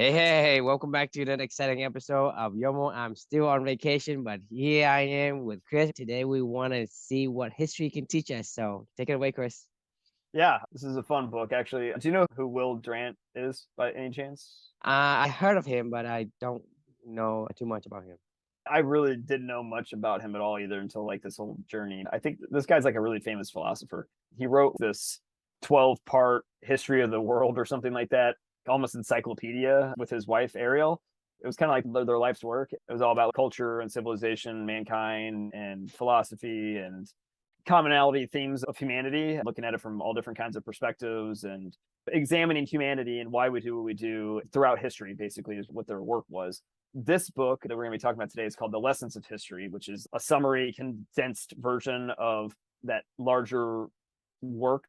Hey, welcome back to another exciting episode of YOML. I'm still on vacation, but here I am with Chris. Today we want to see what history can teach us. So take it away, Chris. Yeah, this is a fun book, actually. Do you know who Will Durant is by any chance? I heard of him, but I don't know too much about him. I really didn't know much about him at all either until like this whole journey. I think this guy's like a really famous philosopher. He wrote this 12-part history of the world or something like that, almost encyclopedia with his wife, Ariel. It was kind of like their life's work. It was all about culture and civilization, mankind, and philosophy and commonality themes of humanity, looking at it from all different kinds of perspectives and examining humanity and why we do what we do throughout history, basically, is what their work was. This book that we're going to be talking about today is called The Lessons of History, which is a summary, condensed version of that larger work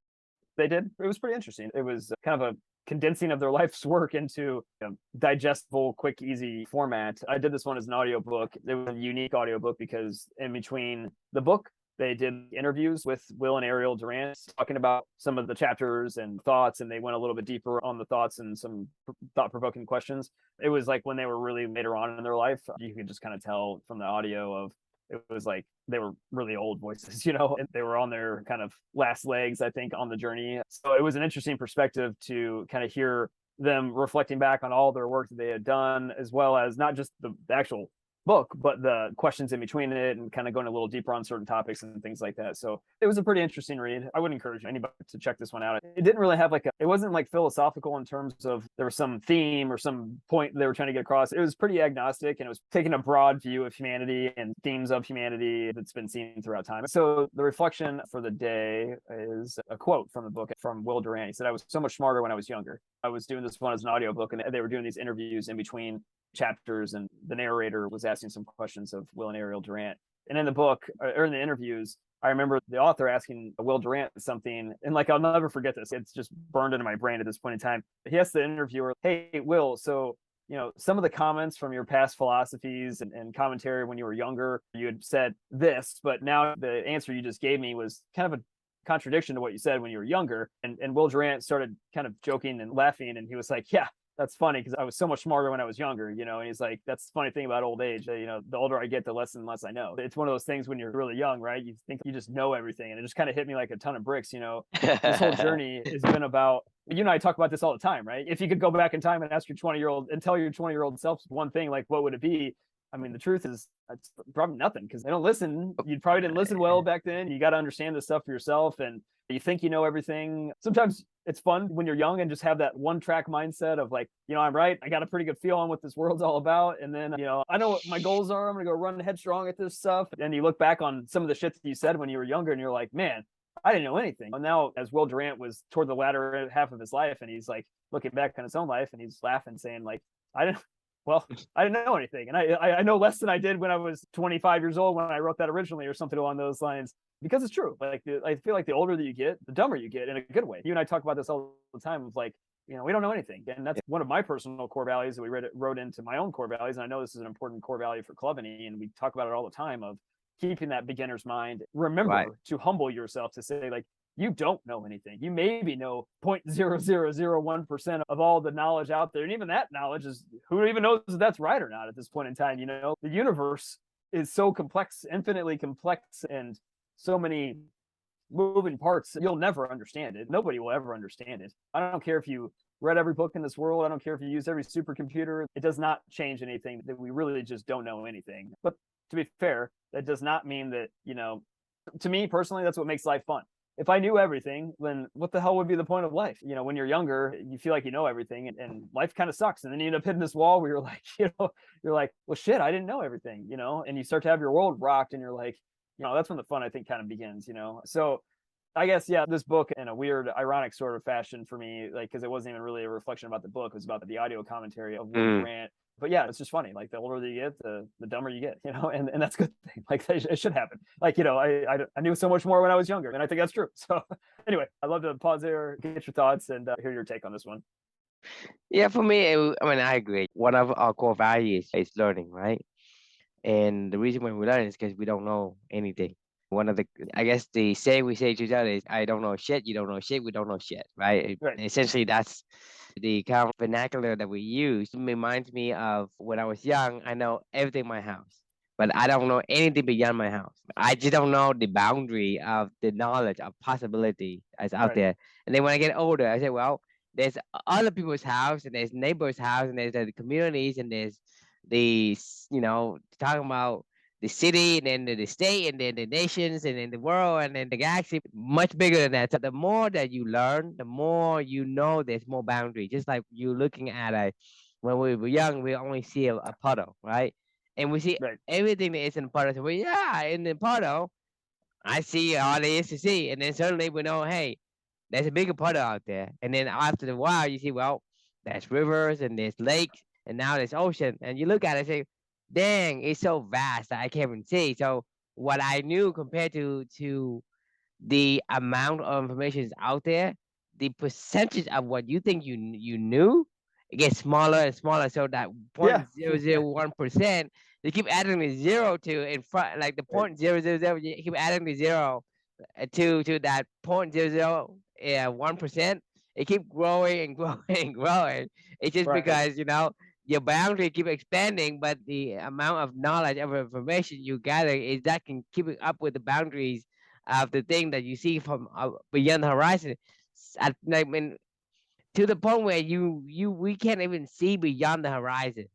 they did. It was pretty interesting. It was kind of a condensing of their life's work into a digestible, quick, easy format. I did this one as an audiobook. It was a unique audiobook because in between the book, they did interviews with Will and Ariel Durant, talking about some of the chapters and thoughts, and they went a little bit deeper on the thoughts and some thought-provoking questions. It was like when they were really later on in their life, you could just kind of tell from the audio of it was like they were really old voices, and they were on their kind of last legs, I think, on the journey. So it was an interesting perspective to kind of hear them reflecting back on all their work that they had done, as well as not just the actual book, but the questions in between it and kind of going a little deeper on certain topics and things like that. So it was a pretty interesting read. I would encourage anybody to check this one out. It didn't really have it wasn't like philosophical in terms of there was some theme or some point they were trying to get across. It was pretty agnostic and it was taking a broad view of humanity and themes of humanity that's been seen throughout time. So the reflection for the day is a quote from the book from Will Durant. He said, "I was so much smarter when I was younger. I was doing this one as an audiobook and they were doing these interviews in between chapters and the narrator was asking some questions of Will and Ariel Durant. And in the book or in the interviews, I remember the author asking Will Durant something, and I'll never forget this. It's just burned into my brain at this point in time. He asked the interviewer, "Hey, Will, so some of the comments from your past philosophies and commentary when you were younger, you had said this, but now the answer you just gave me was kind of a contradiction to what you said when you were younger." And Will Durant started kind of joking and laughing, and he was like, "Yeah, that's funny because I was so much smarter when I was younger," and he's like, "That's the funny thing about old age. The older I get, the less and less I know." It's one of those things when you're really young, right? You think you just know everything. And it just kind of hit me like a ton of bricks. This whole journey has been about, you and I talk about this all the time, right? If you could go back in time and ask your 20-year-old and tell your 20-year-old self one thing, like what would it be? I mean, the truth is it's probably nothing because they don't listen. You probably didn't listen well back then. You got to understand this stuff for yourself. And you think you know everything. Sometimes it's fun when you're young and just have that one track mindset of I'm right. I got a pretty good feel on what this world's all about. And then, I know what my goals are. I'm going to go run headstrong at this stuff. And you look back on some of the shit that you said when you were younger and you're like, man, I didn't know anything. And now, as Will Durant was toward the latter half of his life, and he's looking back on his own life and he's laughing, saying I didn't know anything. And I know less than I did when I was 25 years old when I wrote that originally or something along those lines. Because it's true. I feel like the older that you get, the dumber you get in a good way. You and I talk about this all the time of we don't know anything. And that's one of my personal core values that we wrote into my own core values. And I know this is an important core value for Clubany. And we talk about it all the time of keeping that beginner's mind. Remember to humble yourself to say, you don't know anything. You maybe know 0.0001% of all the knowledge out there. And even that knowledge is, who even knows if that's right or not at this point in time? The universe is so complex, infinitely complex, and so many moving parts, you'll never understand it. Nobody will ever understand it. I don't care if you read every book in this world. I don't care if you use every supercomputer. It does not change anything. That we really just don't know anything. But to be fair, that does not mean that, to me personally, that's what makes life fun. If I knew everything, then what the hell would be the point of life? When you're younger, you feel like you know everything and life kind of sucks. And then you end up hitting this wall where you're like, well, shit, I didn't know everything, and you start to have your world rocked and you're like, that's when the fun, I think, kind of begins, So I guess, yeah, this book in a weird, ironic sort of fashion for me, because it wasn't even really a reflection about the book. It was about the audio commentary of Will Durant. But yeah, it's just funny. The older you get, the dumber you get, and that's a good thing. It should happen. I knew so much more when I was younger, and I think that's true. So anyway, I'd love to pause there, get your thoughts, and hear your take on this one. Yeah, for me, I agree. One of our core values is learning, right? And the reason why we learn is because we don't know anything. One of the, I guess the saying we say to each other is, "I don't know shit, you don't know shit, we don't know shit," right? Right. And essentially, that's the kind of vernacular that we use reminds me of when I was young. I know everything in my house, but I don't know anything beyond my house. I just don't know the boundary of the knowledge of possibility that's out Right. there. And then when I get older, I say, well, there's other people's house, and there's neighbors' house, and there's the communities, and there's the talking about the city, and then the state, and then the nations, and then the world, and then the galaxy, much bigger than that. So the more that you learn, the more you know there's more boundary. Just like you looking at when we were young, we only see a puddle, right? And we see Right. everything that is in the puddle. So, well, yeah, in the puddle, I see all there is to see. And then suddenly we know, hey, there's a bigger puddle out there. And then after a while, you see, well, there's rivers and there's lakes and now there's ocean. And you look at it and say, dang, it's so vast that I can't even see. So what I knew compared to the amount of information is out there, the percentage of what you think you knew, it gets smaller and smaller. So that Yeah. 0.001%, they keep adding the zero to in front, like the Right. 0.000, you keep adding the zero to that 0.001%. It keep growing and growing and growing. It's just Right. because your boundary keep expanding, but the amount of knowledge of information you gather is that can keep it up with the boundaries of the thing that you see from beyond the horizon. I mean, to the point where we can't even see beyond the horizon,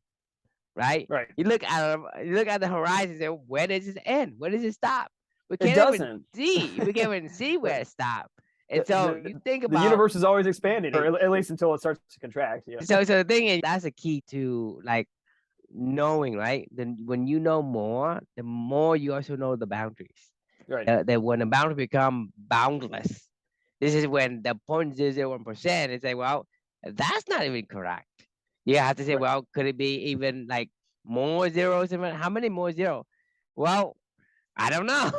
right? Right. You look at the horizon and say, where does it end? Where does it stop? We It can't even doesn't. see. We can't even see where it stops. And The, so the you think the about universe is always expanding, or at least until it starts to contract. Yeah. so the thing is that's a key to like knowing, right? Then when you know more, the more you also know the boundaries. Right. That when the boundary become boundless, this is when the 0.001% is say, well, that's not even correct. You have to say, Right. well, could it be even like more zeros? How many more zero? Well, I don't know.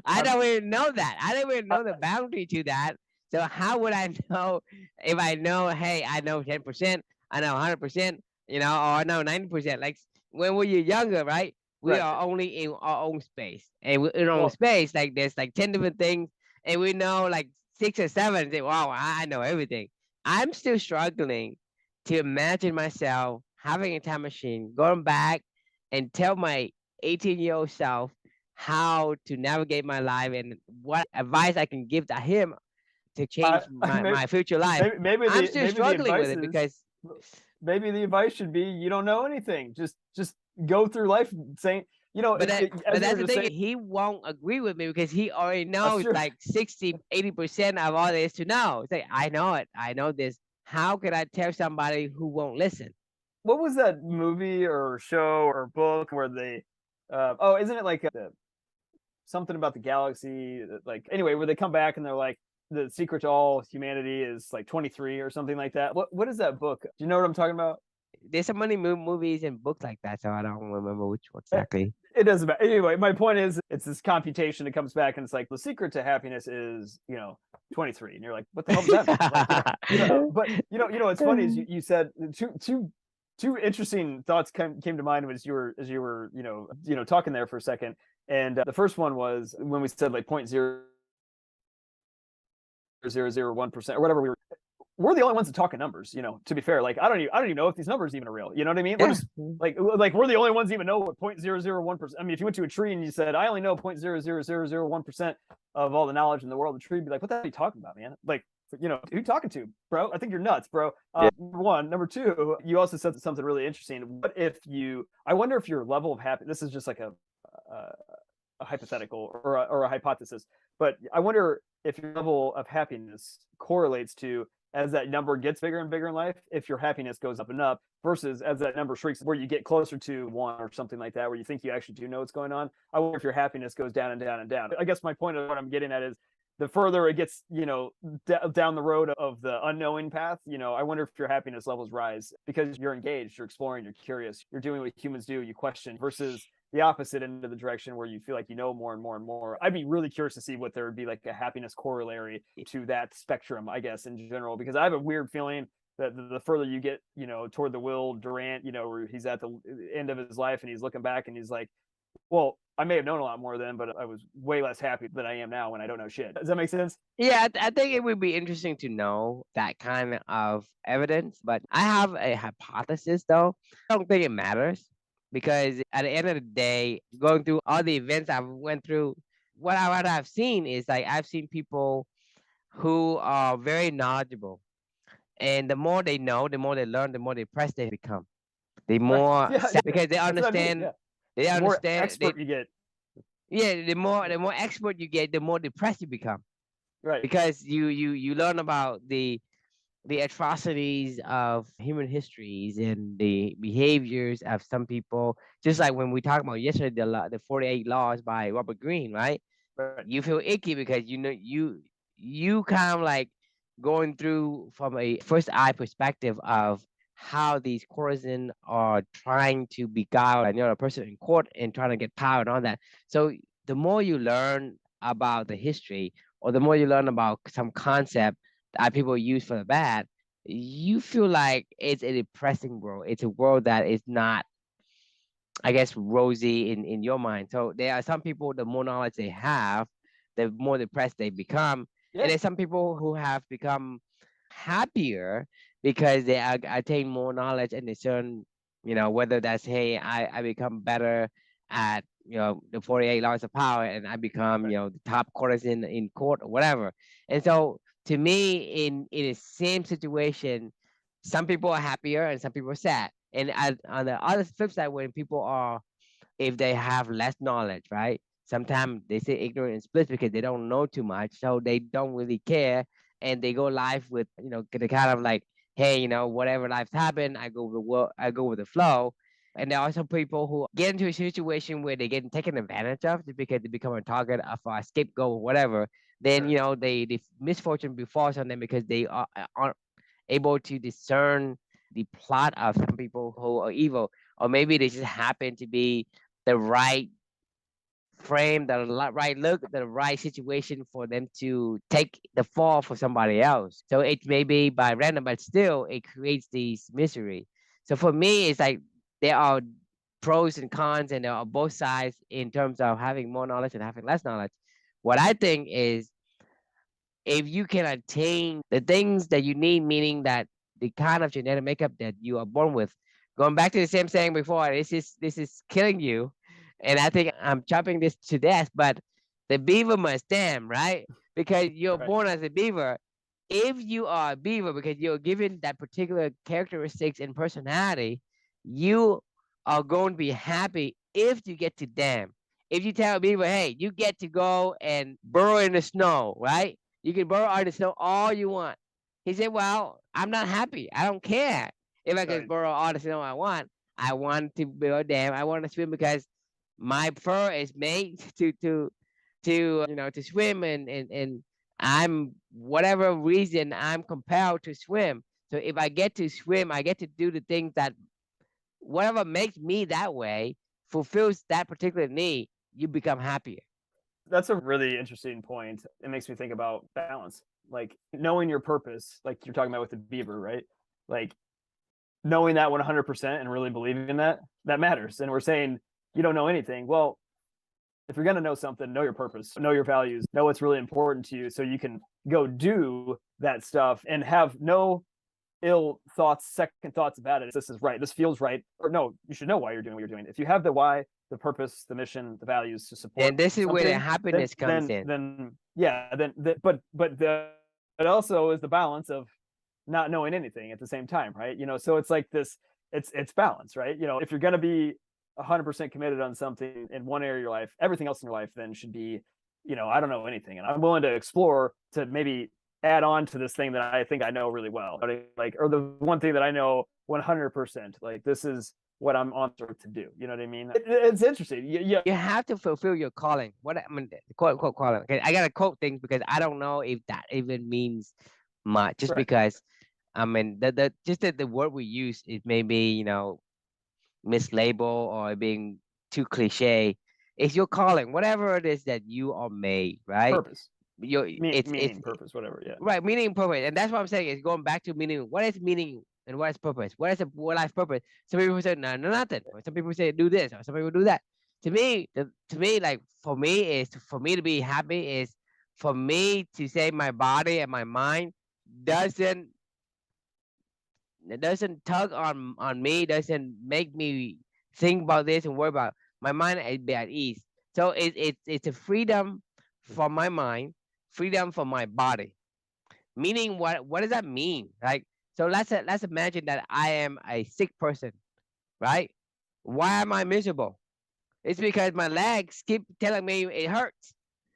I I'm, don't even know that. I don't even I, know the boundary to that. So how would I know if I know, hey, I know 10%, I know 100%, or I know 90%. Like when we were younger, right? We right. are only in our own space. And in our own Well, space, like there's like 10 different things. And we know like 6 or 7. Say, wow, I know everything. I'm still struggling to imagine myself having a time machine, going back and tell my 18-year-old self how to navigate my life and what advice I can give to him to change maybe, my future life. I'm still maybe the struggling with advice it is because maybe the advice should be you don't know anything. Just go through life saying, but as you were that's the just thing, saying. he won't agree with me because he already That's knows true. like 60-80% of all there is to know. It's like, I know it, I know this. How can I tell somebody who won't listen? What was that movie or show or book where they? Oh, isn't it like something about the galaxy? Like anyway, where they come back and they're like, the secret to all humanity is like 23 or something like that. What is that book? Do you know what I'm talking about? There's so many movies and books like that, so I don't remember which one Eh, exactly. It doesn't matter. Anyway, my point is, it's this computation that comes back, and it's like the secret to happiness is 23, and you're like, what the hell does that mean? Like but what's funny is you said two interesting thoughts came to mind as you were talking there for a second, and the first one was when we said like 0.0001% or whatever we're the only ones that talk in numbers, to be fair. Like I don't even know if these numbers even are real. You know what I mean? We're Yeah. just like we're the only ones that even know what 0.001%. I mean, if you went to a tree and you said, I only know 0.00001% of all the knowledge in the world, the tree would be like, what the hell are you talking about, man? Like, who you talking to, bro? I think you're nuts, bro. Number one. Number two, you also said something really interesting. What if I wonder if your level of happiness, this is just like a hypothetical or a hypothesis, but I wonder if your level of happiness correlates to, as that number gets bigger and bigger in life, if your happiness goes up and up versus as that number shrinks, where you get closer to 1 or something like that, where you think you actually do know what's going on. I wonder if your happiness goes down and down and down. I guess my point of what I'm getting at is the further it gets, down the road of the unknowing path, I wonder if your happiness levels rise because you're engaged, you're exploring, you're curious, you're doing what humans do, you question, versus the opposite end of the direction where you feel like you know more and more and more. I'd be really curious to see what there would be like a happiness corollary to that spectrum, I guess, in general, because I have a weird feeling that the further you get, toward the Will Durant, where he's at the end of his life and he's looking back and he's like, well, I may have known a lot more then, but I was way less happy than I am now when I don't know shit. Does that make sense? Yeah, I think it would be interesting to know that kind of evidence, but I have a hypothesis though. I don't think it matters because at the end of the day, going through all the events I've went through, what I've seen is like I've seen people who are very knowledgeable, and the more they know, the more they learn, the more depressed they become. The Right. more Yeah, sad, yeah. because That's what I mean. Yeah. they The more understand, they expert you get, yeah, the more expert you get, the more depressed you become right. because you learn about the atrocities of human histories and the behaviors of some people. Just like when we talked about yesterday, the 48 Laws by Robert Greene, right? Right. You feel icky because you know you kind of like going through from a first eye perspective of how these courtesans are trying to beguile another person in court and trying to get power and all that. So the more you learn about the history or the more you learn about some concept that people use for the bad, you feel like it's a depressing world. It's a world that is not, I guess, rosy in your mind. So there are some people, the more knowledge they have, the more depressed they become. And Yeah. there's some people who have become happier because they attain more knowledge and they certain, whether that's, hey, I become better at, the 48 laws of power and I become, Right. the top courtesan in court or whatever. And so to me, in the same situation, some people are happier and some people are sad. And on the other flip side, when people are, if they have less knowledge, right? Sometimes they say ignorant and split because they don't know too much, so they don't really care, and they go live with, the kind of like, hey, whatever life happened, I go with the flow. And there are also people who get into a situation where they get taken advantage of just because they become a target of a scapegoat or whatever. Then Sure. the misfortune befalls on them because they aren't able to discern the plot of some people who are evil, or maybe they just happen to be the right frame, the right look, the right situation for them to take the fall for somebody else. So it may be by random, but still it creates this misery. So for me, it's like there are pros and cons, and there are both sides in terms of having more knowledge and having less knowledge. What I think is if you can attain the things that you need, meaning that the kind of genetic makeup that you are born with, going back to the same saying before, this is killing you, and I think I'm chopping this to death. But the beaver must dam, right? Because you're Right. born as a beaver. If you are a beaver because you're given that particular characteristics and personality, you are going to be happy if you get to dam. If you tell a beaver, hey, you get to go and burrow in the snow, right? You can burrow out the snow all you want. He said, well, I'm not happy. I don't care if I can Right. burrow all the snow I want. I want to build a dam. I want to swim because my fur is made to swim, and I'm whatever reason I'm compelled to swim. So if I get to swim, I get to do the things that whatever makes me that way fulfills that particular need. You become happier. That's a really interesting point. It makes me think about balance. Like knowing your purpose, like you're talking about with the beaver, right? Like knowing that 100% and really believing in that, that matters. And we're saying you don't know anything. Well, if you're going to know something, know your purpose, know your values, know what's really important to you so you can go do that stuff and have no ill thoughts, second thoughts about it. This is right. This feels right. Or no, you should know why you're doing what you're doing. If you have the why, the purpose, the mission, the values to support And this is where the something, happiness comes in. then yeah, but also is the balance of not knowing anything at the same time, right? So it's like this, it's balance, right? If you're going to be 100% committed on something in one area of your life, everything else in your life then should be, I don't know anything, and I'm willing to explore to maybe add on to this thing that I think I know really well, like, or the one thing that I know 100%, like this is what I'm on earth to do. You know what I mean? It's interesting. Yeah. You have to fulfill your calling. What I mean, quote unquote calling. Okay, I gotta quote things because I don't know if that even means much. Just Right. because I mean the word we use it may be mislabeled or being too cliche. It's your calling, whatever it is that you are made, right? Purpose, Your it's meaning, purpose, whatever. Yeah. right, meaning and purpose, and that's what I'm saying is going back to meaning. What is meaning and what is purpose? What is a what life purpose? Some people say no, no, nothing. Or some people say do this, or some people do that. To me, like for me is for me to be happy is for me to say my body and my mind doesn't doesn't tug on me, doesn't make me think about this and worry about my mind and be at ease. So it's a freedom for my mind, freedom for my body. Meaning what does that mean? Like so let's imagine that I am a sick person, right? Why am I miserable? It's because my legs keep telling me it hurts,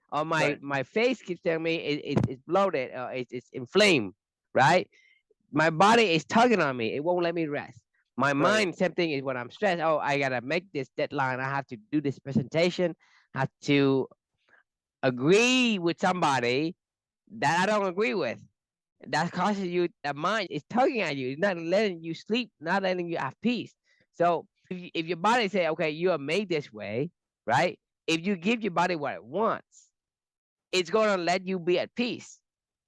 or Right. my face keeps telling me it's bloated, or it's inflamed, right? My body is tugging on me. It won't let me rest. My Right. mind, same thing is when I'm stressed. Oh, I gotta make this deadline. I have to do this presentation. I have to agree with somebody that I don't agree with. That causes you. The mind is tugging at you. It's not letting you sleep. Not letting you have peace. So if your body say, okay, you are made this way, right? If you give your body what it wants, it's gonna let you be at peace,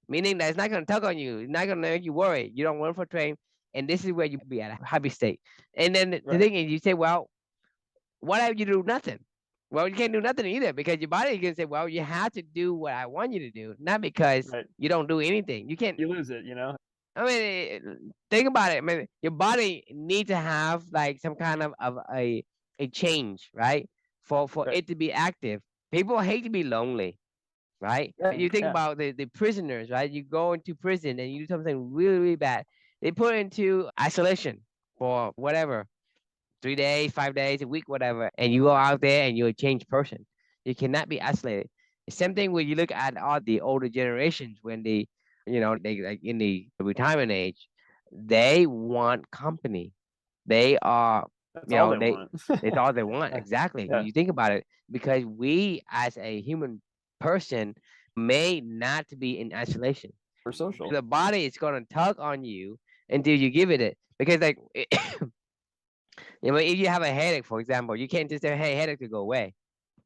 meaning that it's not going to tug on you. It's not going to make you worry. You don't run for train, and this is where you be at a happy state. And then the Right. thing is, you say, well, what if you do nothing? Well, you can't do nothing either because your body is going to say, well, you have to do what I want you to do, not because Right. you don't do anything. You can't. You lose it, you know? I mean, think about it. I mean, your body needs to have like some kind of a change, right? For Right. it to be active. People hate to be lonely, right? Yeah. You think Yeah. about the prisoners, right? You go into prison and you do something really, really bad. They put into isolation for whatever, 3 days, 5 days, a week, whatever, and you go out there and you're a changed person. You cannot be isolated. The same thing when you look at all the older generations when they like in the retirement age, they want company. They are, That's you all know, they want. it's all they want. Yeah. Exactly. Yeah. You think about it, because we as a human person made not to be in isolation. We're social. The body is gonna tug on you until you give it. Because like if you have a headache, for example, you can't just say, hey, headache to go away.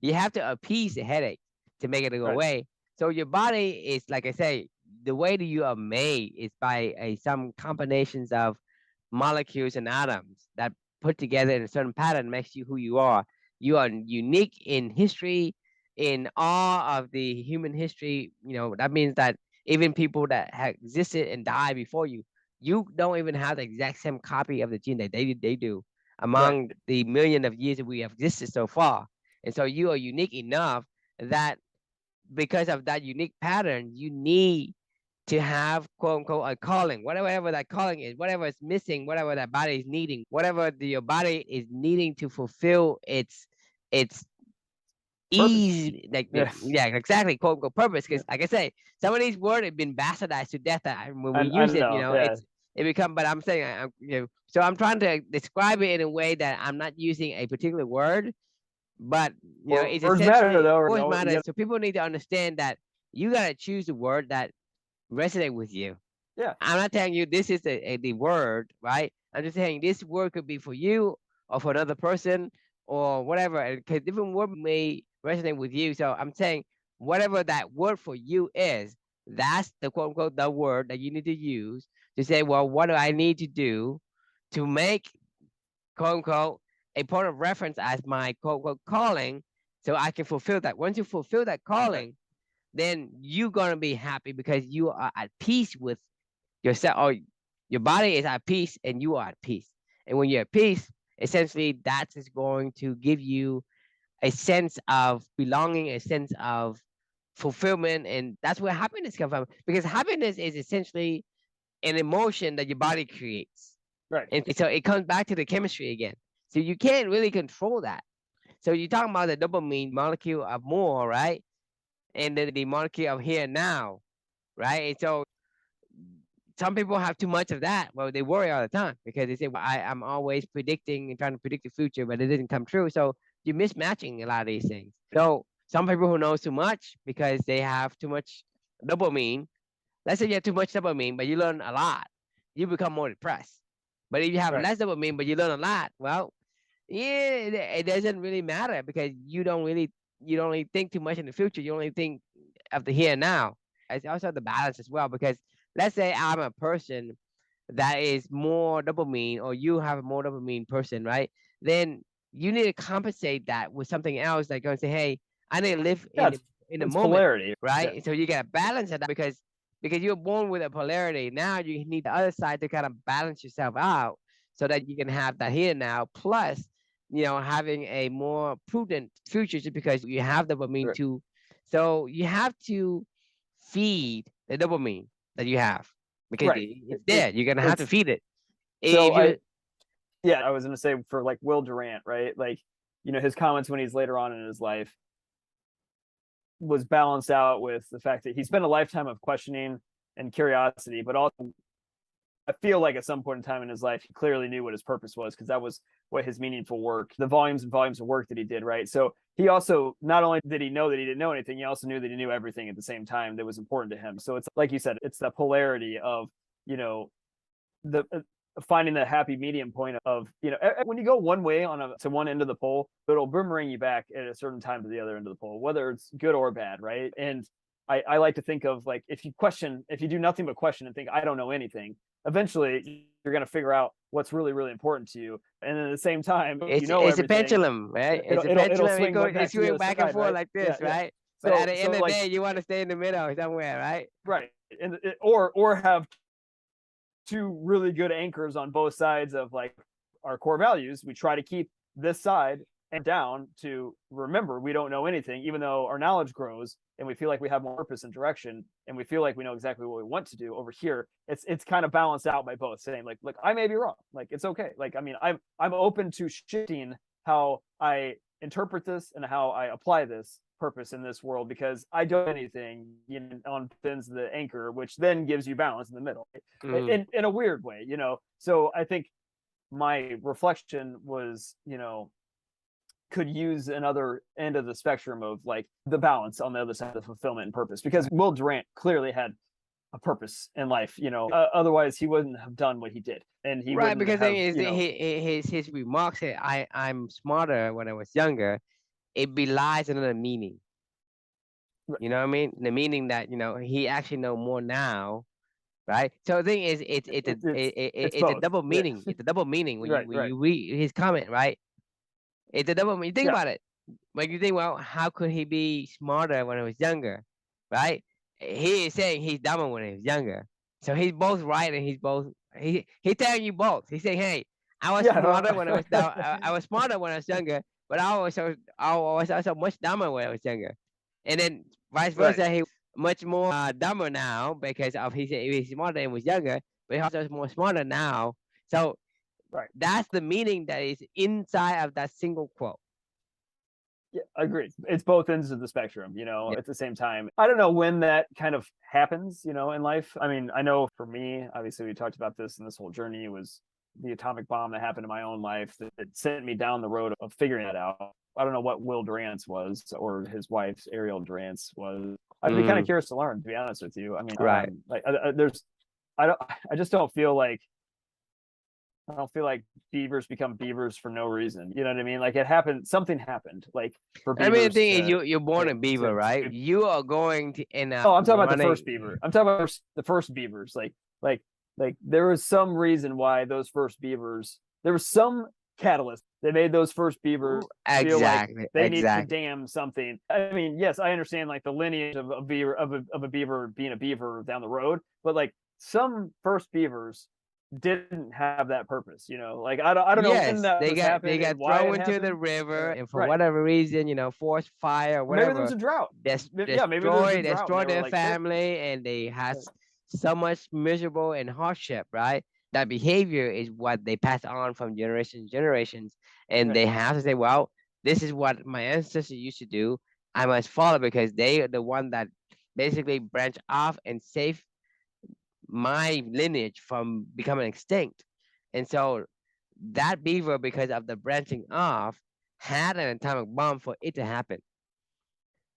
You have to appease the headache to make it go Right. away. So your body is, like I say, the way that you are made is by some combinations of molecules and atoms that put together in a certain pattern makes you who you are. You are unique in history, in all of the human history. That means that even people that have existed and died before you don't even have the exact same copy of the gene that they do Right. among the million of years that we have existed so far. And so you are unique enough that because of that unique pattern, you need to have quote unquote a calling, whatever that calling is, whatever is missing, whatever that body is needing, whatever your body is needing to fulfill its Purpose. ease, like Yeah. yeah, exactly, quote unquote purpose. Because like I say, some of these words have been bastardized to death. When we I use it, know. Yeah. it become. But I'm saying, so I'm trying to describe it in a way that I'm not using a particular word, but it's Words matter essentially though. words You matter. gotta, So people need to understand that you gotta choose a word that resonate with you. yeah. I'm not telling you this is the word, right? I'm just saying this word could be for you or for another person or whatever. Because different word may resonate with you. So I'm saying whatever that word for you is, that's the quote unquote the word that you need to use to say, well, what do I need to do to make quote unquote a point of reference as my quote unquote calling so I can fulfill that. Once you fulfill that Right. calling, then you're gonna be happy because you are at peace with yourself, or your body is at peace and you are at peace. And when you're at peace, essentially that is going to give you a sense of belonging, a sense of fulfillment, and that's where happiness comes from. Because happiness is essentially an emotion that your body creates. Right. And so it comes back to the chemistry again. So you can't really control that. So you're talking about the dopamine molecule of more, right? And then the molecule of here and now, right? And so some people have too much of that. Well, they worry all the time because they say, well, I'm always predicting and trying to predict the future, but it doesn't come true. So you're mismatching a lot of these things. So some people who know too much because they have too much dopamine. Let's say you have too much dopamine, but you learn a lot, you become more depressed. But if you have Right. less dopamine, but you learn a lot, well, yeah, it doesn't really matter because you don't really think too much in the future. You only think of the here and now. It's also the balance as well because let's say I'm a person that is more dopamine or you have a more dopamine person, right? Then you need to compensate that with something else, like going to say, hey, I need to live Yeah, in the it's moment, polarity. right? Yeah. So you got to balance it because you're born with a polarity. Now you need the other side to kind of balance yourself out so that you can have that here now. Plus, having a more prudent future just because you have dopamine Right. too. So you have to feed the dopamine that you have because Right. it's there. You're gonna have to It's feed it. so If you yeah, I was gonna say for like Will Durant, right? Like, his comments when he's later on in his life was balanced out with the fact that he spent a lifetime of questioning and curiosity, but also I feel like at some point in time in his life, he clearly knew what his purpose was because that was what his meaningful work, the volumes and volumes of work that he did, right? So he also, not only did he know that he didn't know anything, he also knew that he knew everything at the same time that was important to him. So it's like you said, it's the polarity of, the finding the happy medium point of, when you go one way to one end of the pole, it'll boomerang you back at a certain time to the other end of the pole, whether it's good or bad, right? And I like to think of like if you do nothing but question and think I don't know anything, eventually you're going to figure out what's really really important to you, and then at the same time it's a everything, pendulum, right? It's a it'll pendulum. swing It back to the swings other back and side, forth right? like Yeah, this, yeah. right? But at So the end of the like day, you want to stay in the middle somewhere, right? right, and or have two really good anchors on both sides of like our core values. We try to keep this side and down to remember we don't know anything, even though our knowledge grows and we feel like we have more purpose and direction and we feel like we know exactly what we want to do. Over here, it's kind of balanced out by both saying like, look, I may be wrong. Like it's okay. Like, I mean, I'm open to shifting how I interpret this and how I apply this purpose in this world because I don't anything on things the anchor, which then gives you balance in the middle, in a weird way, So I think my reflection was, could use another end of the spectrum of like the balance on the other side of fulfillment and purpose, because Will Durant clearly had a purpose in life, otherwise he wouldn't have done what he did, and he Right, wouldn't because the have, thing is that his remarks that I'm smarter when I was younger, it belies another meaning. You know what I mean? The meaning that he actually know more now, right? So the thing is, it's it's a both. double Yeah. meaning. It's a double meaning when Right, you right. read his comment, right? It's a double meaning. Think Yeah. about it. Like you think, well, how could he be smarter when he was younger, right? He is saying he's dumber when he was younger. So he's both right and he's telling you both. He's saying, hey, I was Yeah. smarter when I was dumb. I was smarter when I was younger, but I was also much dumber when I was younger. And then vice Right. versa, he much more dumber now because of he's smarter and was younger, but he also more smarter now. So Right. that's the meaning that is inside of that single quote. Yeah, agreed. It's both ends of the spectrum, Yeah. at the same time. I don't know when that kind of happens, in life. I mean, I know for me, obviously we talked about this in this whole journey, was the atomic bomb that happened in my own life that sent me down the road of figuring that out. I don't know what Will Durant's was or his wife's Ariel Durant's was. I'd be kind of curious to learn, to be honest with you. I mean, Right. I just don't feel like beavers become beavers for no reason. You know what I mean? Like it happened, something happened. Like for I mean, the beavers thing is, to you're born a beaver, right? You are going to end up oh, I'm talking about the running. first beaver. I'm talking about the first beavers. Like there was some reason why those first beavers. There was some catalyst that made those first beavers feel like they needed to dam something. I mean, yes, I understand like the lineage of a beaver of a beaver being a beaver down the road, but like some first beavers didn't have that purpose, like I don't know when that was happened they got and why it thrown into the happened. river, and for Right. whatever reason, forest fire or Maybe there whatever, was a drought. Yeah, maybe there was a drought and destroy they were their like, shit. family, and they had so much miserable and hardship, right? That behavior is what they pass on from generations to generations, and Right. they have to say, well, this is what my ancestors used to do. I must follow because they are the one that basically branch off and save my lineage from becoming extinct. And so that beaver, because of the branching off, had an atomic bomb for it to happen.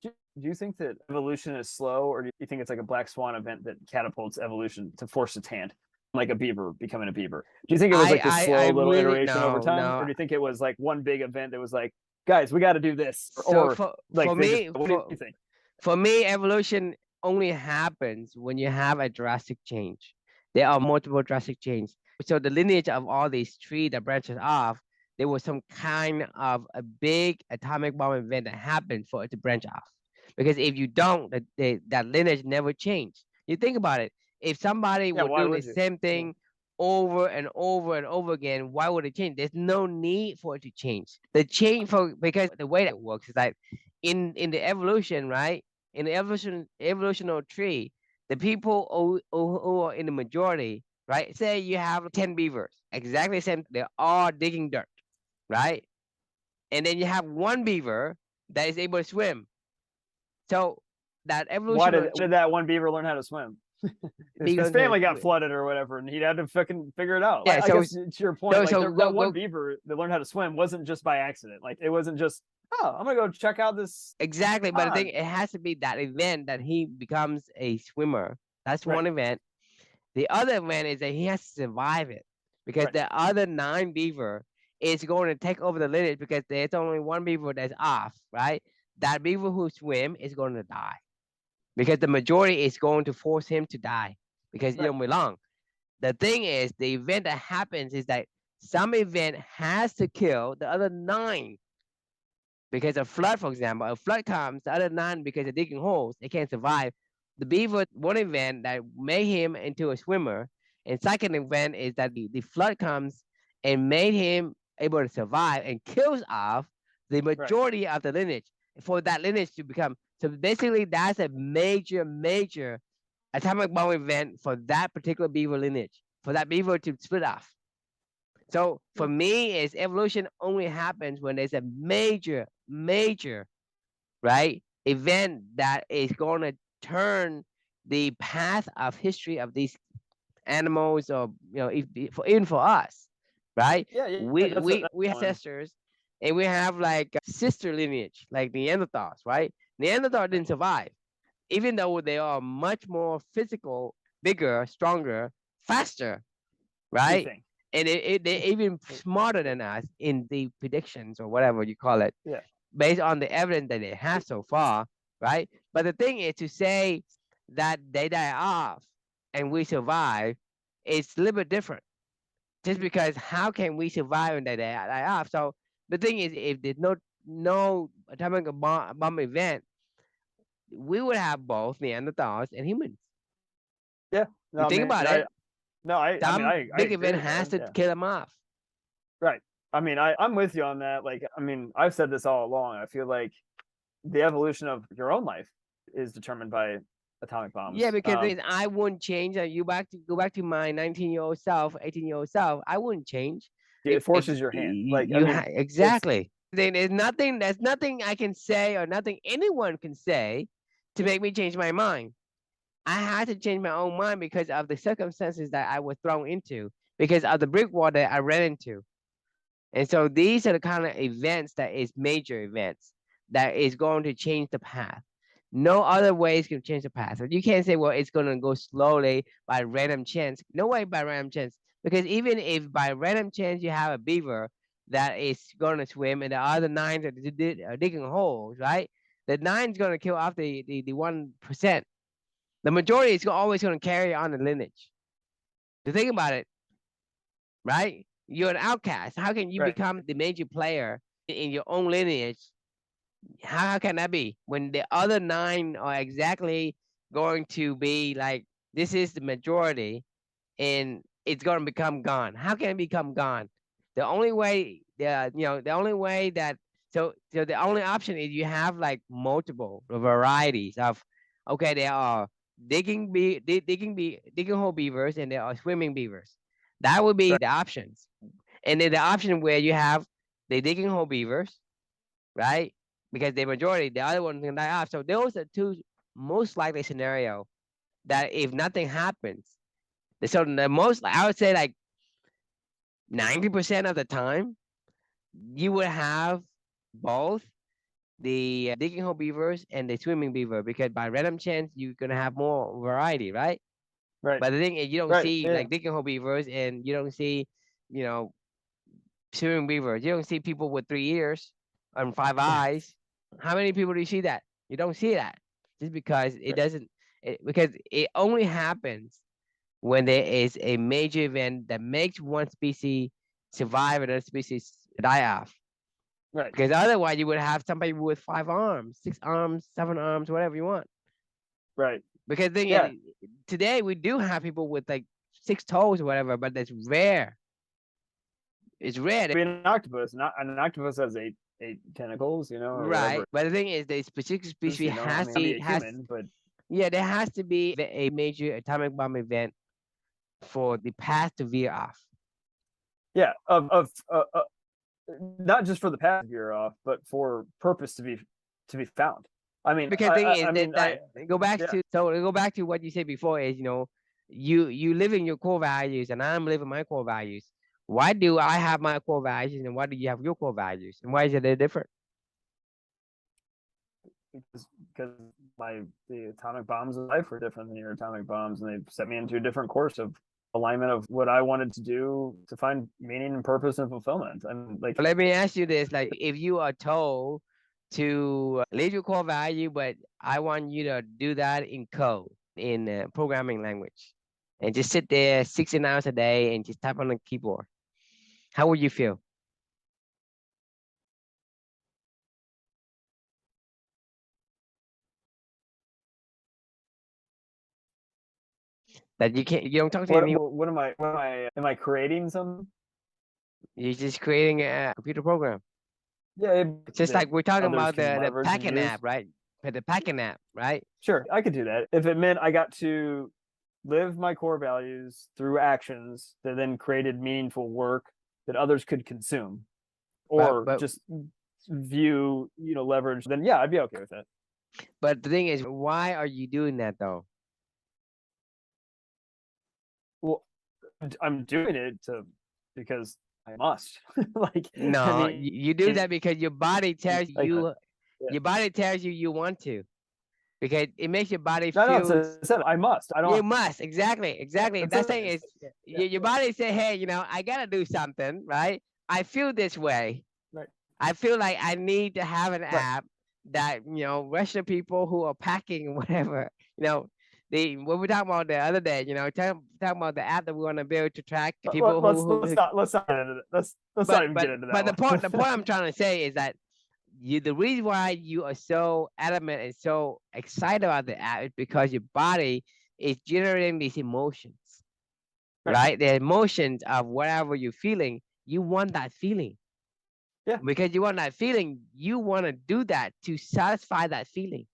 Do you think that evolution is slow, or do you think it's like a black swan event that catapults evolution to force its hand, like a beaver becoming a beaver? Do you think it was like this slow little really, iteration over time, or do you think it was like one big event that was like, guys, we got to do this, So or like what do you think? For me, evolution only happens when you have a drastic change. There are multiple drastic changes. So the lineage of all these trees that branches off, there was some kind of a big atomic bomb event that happened for it to branch off. Because if you don't, that lineage never changed. You think about it. If somebody Yeah, were why doing the would you? same Yeah. thing over and over and over again, why would it change? There's no need for it to change. The change for because the way that works is like in the evolution, right? In the evolutionary tree, the people who are in the majority, right? Say you have 10 beavers, exactly the same. They're all digging dirt, right? And then you have one beaver that is able to swim. So that Why evolutionary did that one beaver learn how to swim? His beavers, family got flooded or whatever, and he had to fucking figure it out. yeah. I guess to your point, like that one Go beaver that learned how to swim wasn't just by accident. Like it wasn't just, oh, I'm gonna go check out this exactly. But the thing, pond. it has to be that event that he becomes a swimmer. That's Right, one event. The other event is that he has to survive it because right, the other 9 beaver is going to take over the lineage because there's only one beaver that's off, right? That beaver who swim is going to die because the majority is going to force him to die because you right, don't belong. The thing is, the event that happens is that some event has to kill the other 9 because a flood, for example, a flood comes, the other 9 because they're digging holes, they can't survive. The beaver, one event that made him into a swimmer, and second event is that the flood comes and made him able to survive and kills off the right. majority of the lineage for that lineage to become. So basically, that's a major atomic bomb event for that particular beaver lineage, for that beaver to split off. So for me, is evolution only happens when there's a major, right, event that is going to turn the path of history of these animals, or if, even for us, right? Yeah, yeah. We have One. ancestors, and we have like a sister lineage, like Neanderthals, right? Neanderthal Right. didn't survive, even though they are much more physical, bigger, stronger, faster, You right? think? And they're even smarter than us in the predictions or whatever you call it, Yeah. based on the evidence that they have so far, right? But the thing is to say that they die off and we survive, it's a little bit different. Just because how can we survive and they die off? So the thing is, if there's no atomic bomb event, we would have both Neanderthals and humans. Yeah. No, You I think mean, about it, I mean, some I big agree event with you, has man. to Yeah. kill them off. Right. I mean, I'm with you on that. Like, I mean, I've said this all along. I feel like the evolution of your own life is determined by atomic Yeah, bombs. because I wouldn't change. You go back to my 19-year-old self, 18-year-old self. I wouldn't change. It If forces your hand. Like, I you mean, it's exactly, then there's nothing I can say or nothing anyone can say to make me change my mind. I had to change my own mind because of the circumstances that I was thrown into, because of the brick wall that I ran into. And so these are the kind of events that is major events that is going to change the path. No other ways can change the path. You can't say, well, it's going to go slowly by random chance. No way by random chance. Because even if by random chance you have a beaver that is going to swim and the other 9 are digging holes, right? The 9 is going to kill off the 1%. The majority is always going to carry on the lineage. To think about it, right? You're an outcast. How can you right. become the major player in your own lineage? How can that be when the other 9 are exactly going to be like, this is the majority and it's going to become gone? How can it become gone? The only way, the only way that, so the only option is you have like multiple varieties of, okay, there are digging hole beavers and there are swimming beavers. That would be Right. the options. And then the option where you have the digging hole beavers, right? Because the majority, the other one's gonna die off. So those are 2 most likely scenario that if nothing happens, so the most, I would say like 90% of the time, you would have both the digging hole beavers and the swimming beaver, because by random chance you're gonna have more variety, right? Right. But the thing is, you don't Right. see Yeah. like digging hole beavers, and you don't see, you know, swimming beavers. You don't see people with 3 ears and 5 eyes. How many people do you see that? You don't see that, just because it Right. doesn't. Because it only happens when there is a major event that makes one species survive and other species die off. Right. Because otherwise, you would have somebody with 5 arms, 6 arms, 7 arms, whatever you want. Right. Because the thing is, today we do have people with like 6 toes or whatever, but that's rare. It's rare. An octopus, not an octopus has 8 tentacles, you know, or Right. whatever. But the thing is, the specific species You know, has I to mean, be a human, but yeah, there has to be a major atomic bomb event for the path to veer off. Yeah, not just for the path to veer off, but for purpose to be found. I mean, because the thing is, I mean, go back to what you said before is, you know, you live in your core values and I'm living my core values. Why do I have my core values and why do you have your core values? And why is it different? Because the atomic bombs of life were different than your atomic bombs, and they set me into a different course of alignment of what I wanted to do to find meaning and purpose and fulfillment. And like, let me ask you this: like, if you are told to leave your core value, but I want you to do that in code, in programming language, and just sit there 16 hours a day and just type on the keyboard, how would you feel? That you don't talk to anyone. what am I creating something? You're just creating a computer program. Yeah, It's just like we're talking about the packing use. app, right? The packing app, right? Sure, I could do that if it meant I got to live my core values through actions that then created meaningful work that others could consume, or but just view, you know, leverage. Then yeah, I'd be okay with that. But the thing is, why are you doing that though? Well, I'm doing it because I must. Like, no, I mean, you do that because your body tells like, you. yeah. Your body tells you you want to, because it makes your body No, feel. no, I must. I don't. You must exactly. That thing is, your body say, hey, you know, I gotta do something, right? I feel this way. Right. I feel like I need to have an app that, you know, Russian people who are packing whatever, you know, what we talking about the other day, you know, talking about the app that we want to build to track people let's not get into that. Let's not even get into that. But the point I'm trying to say is that the reason why you are so adamant and so excited about the app is because your body is generating these emotions, right? The emotions of whatever you're feeling. You want that feeling. Yeah. Because you want that feeling, you want to do that to satisfy that feeling.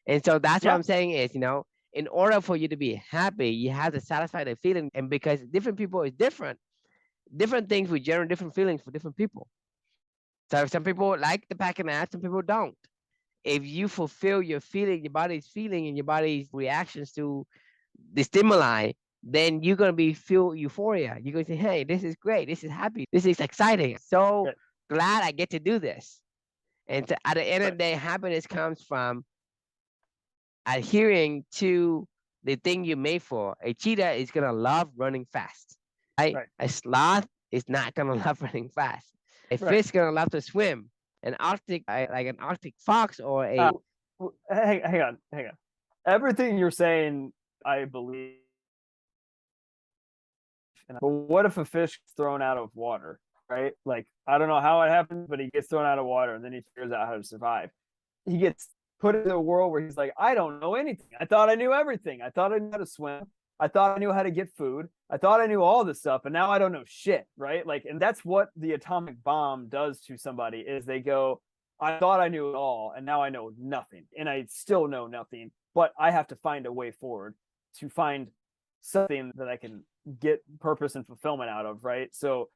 And so that's what I'm saying is, you know, in order for you to be happy, you have to satisfy the feeling. And because different people is different things will generate different feelings for different people. So some people like the packing app, some people don't. If you fulfill your feeling, your body's feeling and your body's reactions to the stimuli, then you're gonna feel euphoria. You're gonna say, hey, this is great, this is happy, this is exciting. So glad I get to do this. And at the end of the day, happiness comes from adhering to the thing you're made for. A cheetah is gonna love running fast, right? A sloth is not gonna love running fast. A fish is gonna love to swim. An Arctic, like an Arctic fox or a. Hang on. Everything you're saying, I believe. But what if a fish gets thrown out of water, right? Like, I don't know how it happens, but he gets thrown out of water and then he figures out how to survive. He gets put into a world where he's like, I don't know anything. I thought I knew everything. I thought I knew how to swim. I thought I knew how to get food. I thought I knew all this stuff, and now I don't know shit, right? Like, and that's what the atomic bomb does to somebody is they go, I thought I knew it all, and now I know nothing, and I still know nothing, but I have to find a way forward to find something that I can get purpose and fulfillment out of, right? So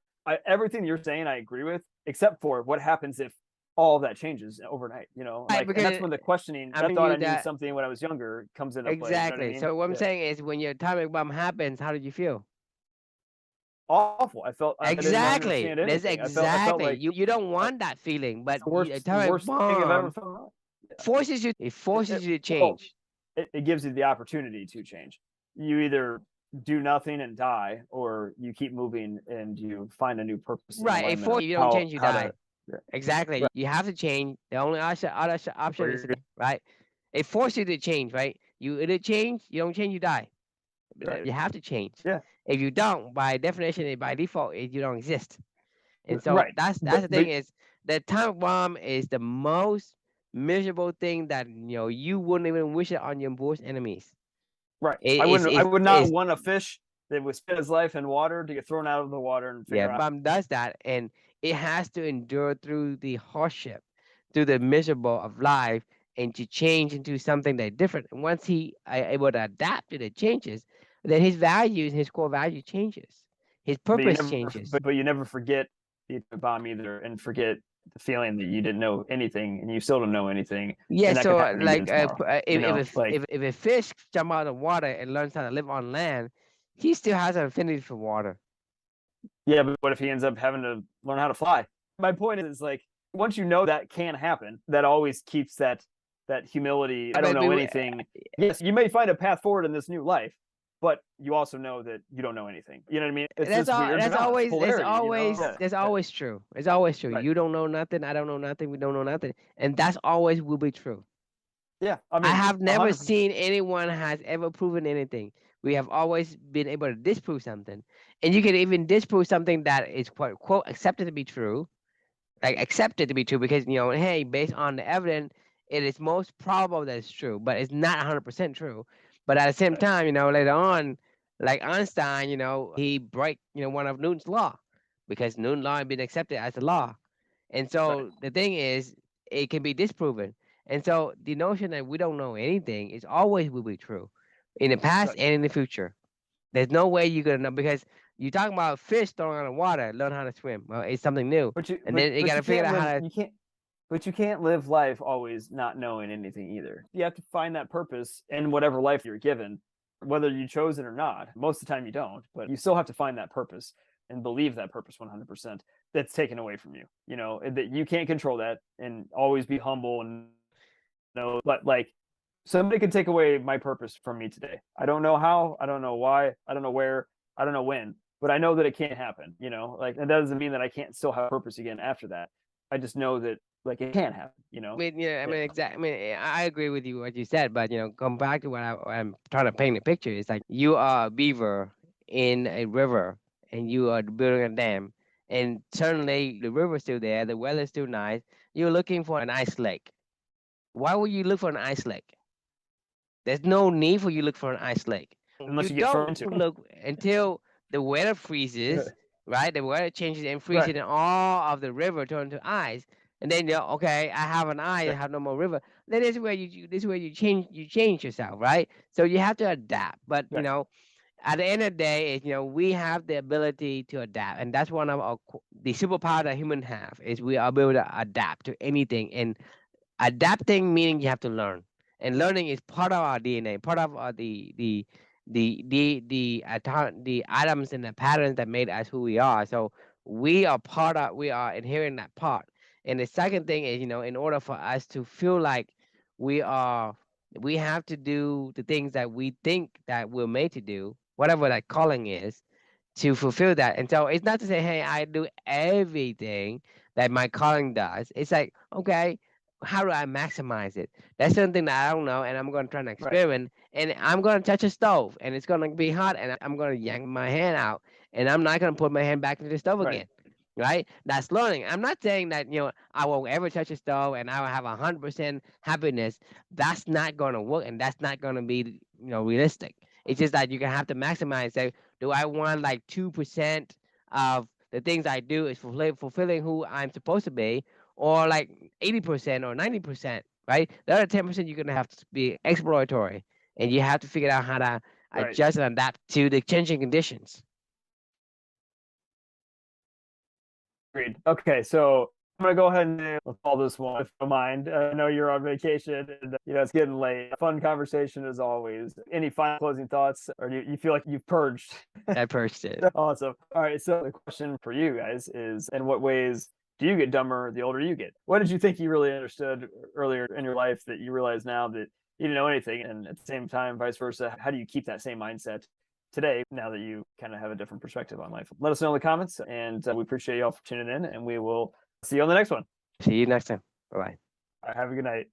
everything you're saying, I agree with, except for what happens if all of that changes overnight, you know, like, and that's when the questioning, I thought I knew something when I was younger comes into play. Exactly. You know what I mean? So what I'm saying is, when your atomic bomb happens, how did you feel? Awful. I felt exactly. That's exactly. I felt like you don't want that feeling, but the worst thing I've ever felt. Forces you. It forces you to change. It gives you the opportunity to change. You either do nothing and die, or you keep moving and you find a new purpose. Right. You don't change, you die. Exactly. You have to change. The only other option is right. It forces you to change, right? You either change, you don't change, you die. You have to change. Yeah. If you don't, by definition, by default, you don't exist. And so Right. that's the thing is the atomic bomb is the most miserable thing that you wouldn't even wish it on your worst enemies. right. It I is would not is want a fish that would spend his life in water to get thrown out of the water and yeah, figure out. bomb does that, and it has to endure through the hardship, through the miserable of life, and to change into something that's different. And once he able to adapt to the changes, then his values, his core value changes, his purpose changes. But you never forget the atomic bomb either, and forget the feeling that you didn't know anything and you still don't know anything, Yeah, and that could so happen again tomorrow. if a fish jump out of water and learns how to live on land, he still has an affinity for water. Yeah, but what if he ends up having to learn how to fly? My point is, like, once you know that can happen, that always keeps that humility. I don't know anything. Yes, you may find a path forward in this new life, but you also know that you don't know anything. You know what I mean? It's That's this all. weird balance, polarity. That's always true. It's always true. Right. You don't know nothing. I don't know nothing. We don't know nothing, and that's always will be true. Yeah, I I mean, have never 100%. seen anyone has ever proven anything. We have always been able to disprove something, and you can even disprove something that is quote accepted to be true, like accepted to be true because hey, based on the evidence, it is most probable that it's true, but it's not 100% true. But at the same Right. time, later on, like Einstein, he break one of Newton's law because Newton's law had been accepted as a law. And Right. so the thing is, it can be disproven. And so the notion that we don't know anything is always will be true in the past Right. and in the future. There's no way you're gonna know because you talking about fish throwing out of water, learn how to swim. Well, it's something new, and then you But gotta you figure can't out how live. to. You can't. But you can't live life always not knowing anything either. You have to find that purpose in whatever life you're given, whether you chose it or not. Most of the time you don't, but you still have to find that purpose and believe that purpose 100%. That's taken away from you. That you can't control that, and always be humble and know. But like, somebody can take away my purpose from me today. I don't know how, I don't know why, I don't know where, I don't know when, but I know that it can't happen. Like, and that doesn't mean that I can't still have purpose again after that. I just know that, like, it can happen. I mean, yeah, I Yeah. mean, exactly. I mean, I agree with you what you said, but come back to what I'm trying to paint a picture. It's like you are a beaver in a river, and you are building a dam, and suddenly the river's still there, the weather's still nice. You're looking for an ice lake. Why would you look for an ice lake? There's no need for you to look for an ice lake. You Unless you get thrown don't into it. look until the weather freezes, right? The weather changes and freezes, Right. and all of the river turns to ice. And then okay, I have an ice, I Right. have no more river. Then this is where you change yourself, right? So you have to adapt. But Right. at the end of the day, is we have the ability to adapt, and that's one of the superpower that humans have is we are able to adapt to anything. And adapting meaning you have to learn, and learning is part of our DNA, part of the items and the patterns that made us who we are. So we are inheriting that part. And the second thing is, in order for us to feel like we are, we have to do the things that we think that we're made to do, whatever that calling is, to fulfill that. And so it's not to say, hey, I do everything that my calling does. It's like, okay, how do I maximize it? That's something that I don't know, and I'm going to try to Right. experiment. And I'm going to touch a stove, and it's going to be hot, and I'm going to yank my hand out, and I'm not going to put my hand back into the stove Right. again. Right? That's learning. I'm not saying that I won't ever touch a stove and I will have 100% happiness. That's not going to work, and that's not going to be realistic. It's just that you can have to maximize. Say, do I want like 2% of the things I do is fulfilling who I'm supposed to be, or like 80% or 90%, right? The other 10% you're gonna have to be exploratory, and you have to figure out how to Right. adjust and adapt to the changing conditions. Agreed. Okay, so I'm gonna go ahead and call this one if you don't mind. I know you're on vacation and it's getting late. Fun conversation as always. Any final closing thoughts, or do you feel like you've purged? I purged it. Awesome. All right, so the question for you guys is: in what ways do you get dumber the older you get? What did you think you really understood earlier in your life that you realize now that you didn't know anything, and at the same time, vice versa? How do you keep that same mindset today, now that you kind of have a different perspective on life? Let us know in the comments, and we appreciate you all for tuning in, and we will see you on the next one. See you next time. Bye bye. All right, have a good night.